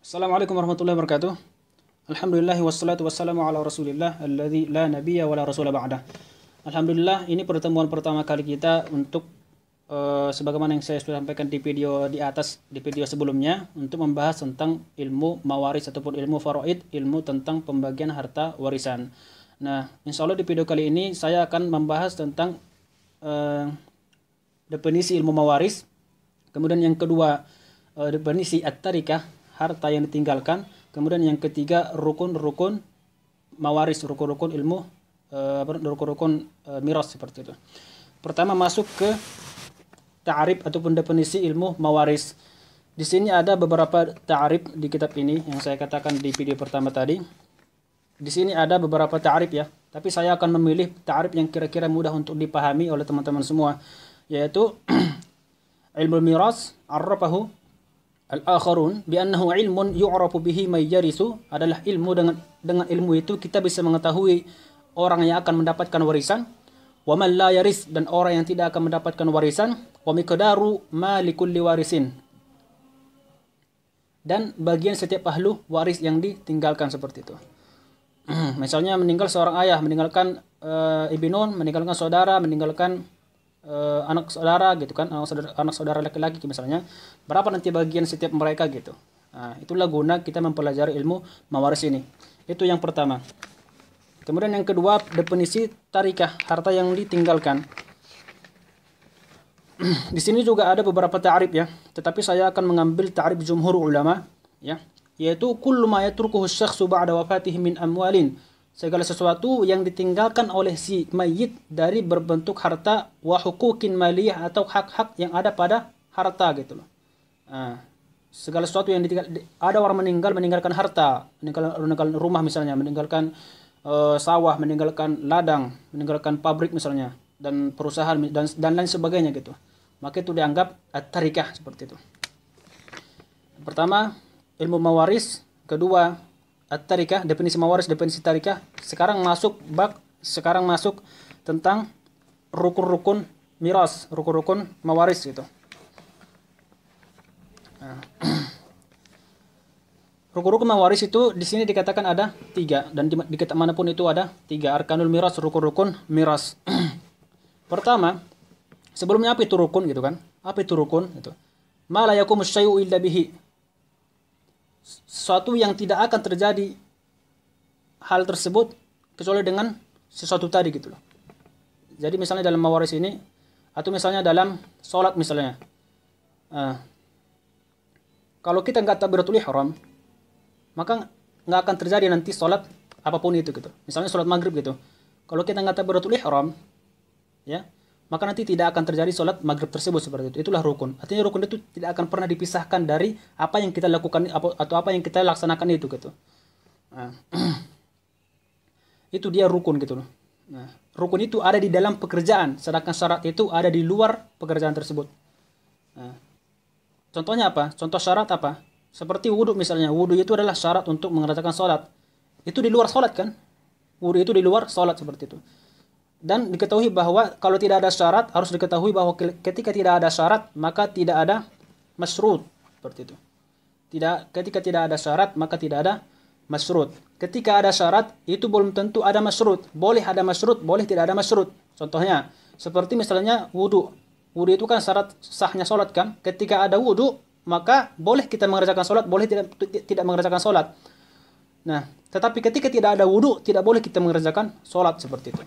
Assalamualaikum warahmatullahi wabarakatuh. Alhamdulillah wassalatu wassalamu ala rasulillah alladzi la nabiyya wa la rasula ba'dah. Alhamdulillah, ini pertemuan pertama kali kita untuk sebagaimana yang saya sudah sampaikan di video di atas, di video sebelumnya, untuk membahas tentang ilmu mawaris ataupun ilmu faraid, ilmu tentang pembagian harta warisan. Nah, insya Allah di video kali ini saya akan membahas tentang definisi ilmu mawaris. Kemudian yang kedua, definisi at-tarikah, harta yang ditinggalkan. Kemudian yang ketiga, rukun-rukun mawaris, rukun-rukun ilmu, rukun-rukun miras seperti itu. Pertama masuk ke ta'rif ataupun definisi ilmu mawaris. Di sini ada beberapa ta'rif di kitab ini yang saya katakan di video pertama tadi. Di sini ada beberapa ta'rif ya, tapi saya akan memilih ta'rif yang kira-kira mudah untuk dipahami oleh teman-teman semua, yaitu ilmu miras arrafahu al-akharun bi annahu ilmun yu'rafu bihi may yarisu, adalah ilmu dengan ilmu itu kita bisa mengetahui orang yang akan mendapatkan warisan, wa man la yaris, dan orang yang tidak akan mendapatkan warisan, wa miqdaru ma likulli warisin, dan bagian setiap ahlu waris yang ditinggalkan seperti itu. Misalnya meninggal seorang ayah, meninggalkan ibnun, meninggalkan saudara, meninggalkan anak saudara gitu kan, anak saudara laki-laki misalnya, berapa nanti bagian setiap mereka gitu. Nah, itulah guna kita mempelajari ilmu mawaris ini. Itu yang pertama. Kemudian yang kedua, definisi tarikah, harta yang ditinggalkan. Di sini juga ada beberapa ta'rif ya, tetapi saya akan mengambil ta'rif jumhur ulama ya, yaitu kullu ma yatrukuhu syakhsu ba'da wafatihi min amwalin, segala sesuatu yang ditinggalkan oleh si mayit dari berbentuk harta, wa huquqin maliyah, atau hak-hak yang ada pada harta gitu loh. Nah, segala sesuatu yang ada orang meninggalkan harta, meninggalkan rumah misalnya, meninggalkan sawah, meninggalkan ladang, meninggalkan pabrik misalnya, dan perusahaan dan lain sebagainya gitu. Maka itu dianggap at-tarikah seperti itu. Pertama, ilmu mawaris. Kedua, at-tarikah, definisi mawaris, definisi tarikah. Sekarang masuk tentang rukun-rukun miras, rukun-rukun mawaris gitu. Nah. Rukun-rukun mawaris itu di sini dikatakan ada 3, dan di kitab manapun itu ada 3. Arkanul miras, rukun-rukun miras. Pertama, sebelumnya apa itu rukun gitu kan? Apa itu rukun itu? Ma la yakumu syai'u illa bihi. Sesuatu yang tidak akan terjadi hal tersebut kecuali dengan sesuatu tadi gitu loh. Jadi misalnya dalam mawaris ini, atau misalnya dalam sholat misalnya, kalau kita nggak takbiratul ihram, maka nggak akan terjadi nanti sholat apapun itu gitu. Misalnya sholat maghrib gitu, kalau kita nggak takbiratul ihram ya, maka nanti tidak akan terjadi sholat maghrib tersebut seperti itu. Itulah rukun. Artinya rukun itu tidak akan pernah dipisahkan dari apa yang kita lakukan atau apa yang kita laksanakan itu gitu. Nah, itu dia rukun gitu loh. Nah, rukun itu ada di dalam pekerjaan, sedangkan syarat itu ada di luar pekerjaan tersebut. Nah, contohnya apa? Contoh syarat apa? Seperti wudhu misalnya. Wudhu itu adalah syarat untuk mengerjakan sholat. Itu di luar sholat kan? Wudhu itu di luar sholat seperti itu. Dan diketahui bahwa kalau tidak ada syarat, harus diketahui bahwa ketika tidak ada syarat, maka tidak ada masyrut. Seperti itu. Ketika tidak ada syarat, maka tidak ada masyrut. Ketika ada syarat, itu belum tentu ada masyrut. Boleh ada masyrut, boleh tidak ada masyrut. Contohnya, seperti misalnya wudhu. Wudhu itu kan syarat sahnya sholat kan? Ketika ada wudhu, maka boleh kita mengerjakan sholat, boleh tidak mengerjakan sholat. Nah, tetapi ketika tidak ada wudhu, tidak boleh kita mengerjakan sholat seperti itu.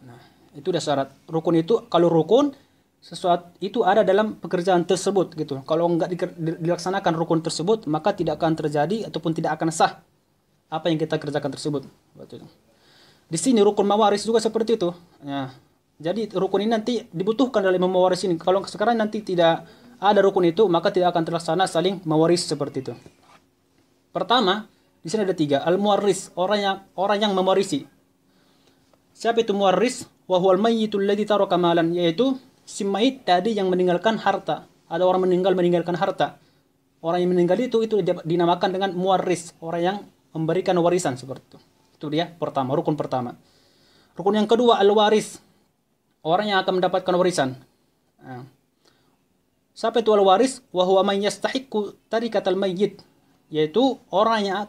Nah, itu dah syarat. Rukun itu, kalau rukun, sesuatu itu ada dalam pekerjaan tersebut gitu. Kalau enggak dilaksanakan rukun tersebut, maka tidak akan terjadi ataupun tidak akan sah apa yang kita kerjakan tersebut. Di sini rukun mawaris juga seperti itu. Ya. Jadi rukun ini nanti dibutuhkan dalam mawaris ini. Kalau sekarang nanti tidak ada rukun itu, maka tidak akan terlaksana saling mewaris seperti itu. Pertama, di sini ada 3. Al-muwarris, orang yang mewarisi. Siapa itu muwarris? Wa huwal mayyitul ladzi taraka malan, yaitu si mayit tadi yang meninggalkan harta. Ada orang meninggalkan harta. Orang yang meninggal itu dinamakan dengan muwarris, orang yang memberikan warisan seperti itu. Itu dia pertama, rukun pertama. Rukun yang kedua, al-waris, orang yang akan mendapatkan warisan. Nah, siapa itu al-waris? Wa huwa man yastahiqqu tarikatal mayyit, yaitu orang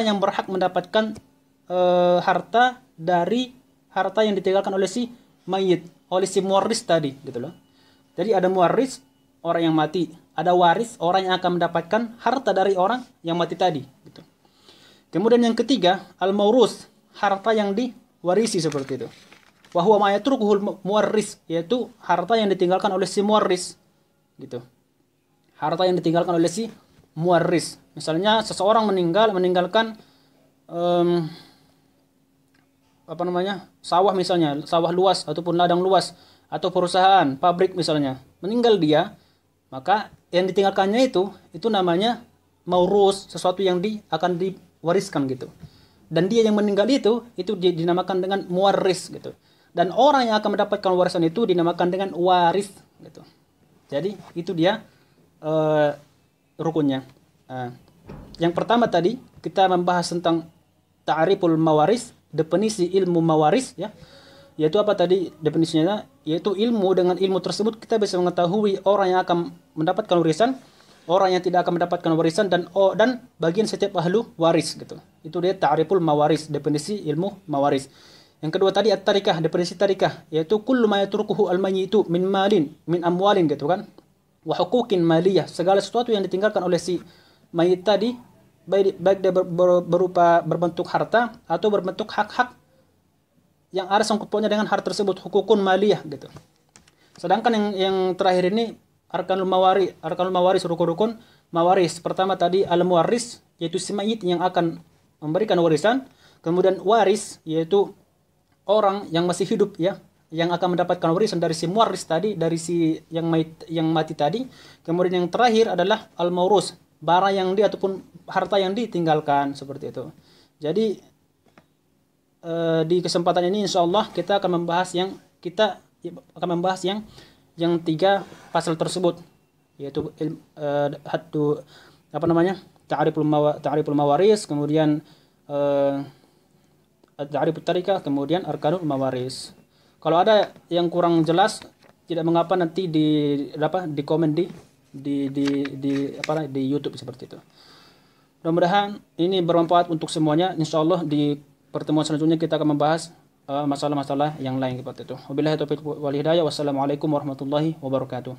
yang berhak mendapatkan harta dari harta yang ditinggalkan oleh si mayit, oleh si muwaris tadi, gitu loh. Jadi ada muwaris, orang yang mati, ada waris, orang yang akan mendapatkan harta dari orang yang mati tadi, gitu. Kemudian yang ketiga, al-maurus, harta yang diwarisi seperti itu. Wa huwa ma yatrukuhul muwarris, yaitu harta yang ditinggalkan oleh si muwarris, gitu. Harta yang ditinggalkan oleh si muwarris. Misalnya seseorang meninggalkan sawah misalnya, sawah luas ataupun ladang luas, atau perusahaan, pabrik misalnya. Meninggal dia, maka yang ditinggalkannya itu namanya maurus, sesuatu yang akan diwariskan gitu. Dan dia yang meninggal itu dinamakan dengan muwaris gitu. Dan orang yang akan mendapatkan warisan itu dinamakan dengan waris gitu. Jadi itu dia rukunnya. Yang pertama tadi kita membahas tentang ta'riful mawaris, definisi ilmu mawaris ya. Yaitu apa tadi definisinya? Yaitu ilmu, dengan ilmu tersebut kita bisa mengetahui orang yang akan mendapatkan warisan, orang yang tidak akan mendapatkan warisan, dan bagian setiap ahlu waris gitu. Itu dia ta'riful mawaris, definisi ilmu mawaris. Yang kedua tadi at-tarikah, definisi tarikah, yaitu kullu ma yatrukuhu al-mayyitu min malin, min amwalin gitu kan. Wa huquqin maliyah, segala sesuatu yang ditinggalkan oleh si mayit tadi, baik dia berupa berbentuk harta atau berbentuk hak-hak yang ada sangkut pautnya dengan harta tersebut, hukukun maliyah gitu. Sedangkan yang terakhir ini arkanul mawaris, rukun-rukun mawaris. Pertama tadi al-muwaris, yaitu si mayit yang akan memberikan warisan. Kemudian waris, yaitu orang yang masih hidup ya, yang akan mendapatkan warisan dari si muwaris tadi, dari si yang mati tadi. Kemudian yang terakhir adalah al-maurus, barang yang ataupun harta yang ditinggalkan seperti itu. Jadi di kesempatan ini insyaallah kita akan membahas yang tiga pasal tersebut, yaitu ta'riful mawaris, kemudian ta'rifut tarikah, kemudian arkanul mawaris. Kalau ada yang kurang jelas, tidak mengapa, nanti di komen di YouTube seperti itu. Mudah-mudahan ini bermanfaat untuk semuanya. Insyaallah di pertemuan selanjutnya kita akan membahas masalah-masalah yang lain seperti itu. Wabillahi taufiq wal hidayah. Wassalamualaikum warahmatullahi wabarakatuh.